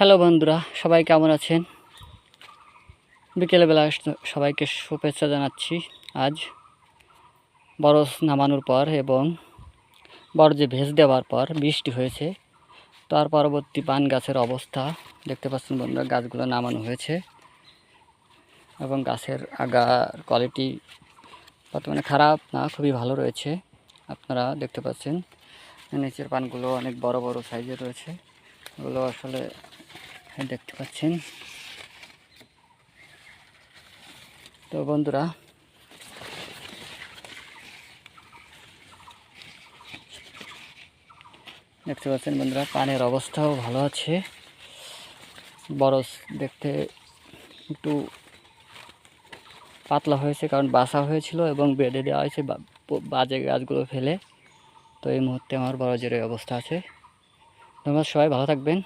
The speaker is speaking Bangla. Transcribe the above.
হ্যালো বন্ধুরা, সবাই কেমন আছেন? বিকেলবেলা সবাইকে শুভেচ্ছা জানাচ্ছি। আজ বরজ নামানোর পর এবং বরজে ভেজ দেওয়ার পর বৃষ্টি হয়েছে। তার পরবর্তী পান গাছের অবস্থা দেখতে পাচ্ছেন বন্ধুরা, গাছগুলো নামানো হয়েছে এবং গাছের আগার কোয়ালিটি বর্তমানে খারাপ না, খুবই ভালো রয়েছে। আপনারা দেখতে পাচ্ছেন নিচের পানগুলো অনেক বড় বড় সাইজের রয়েছে। এগুলো আসলে দেখতে পাচ্ছেন। তো বন্ধুরা, দেখতে পাচ্ছেন বন্ধুরা, পানের অবস্থাও ভালো আছে। বরজ দেখতে একটু পাতলা হয়েছে, কারণ বাসা হয়েছিল এবং বেঁধে দেওয়া হয়েছে বাজে গাছগুলো ফেলে। তো এই মুহূর্তে আমার বরজের এই অবস্থা আছে। ধন্যবাদ, সবাই ভালো থাকবেন।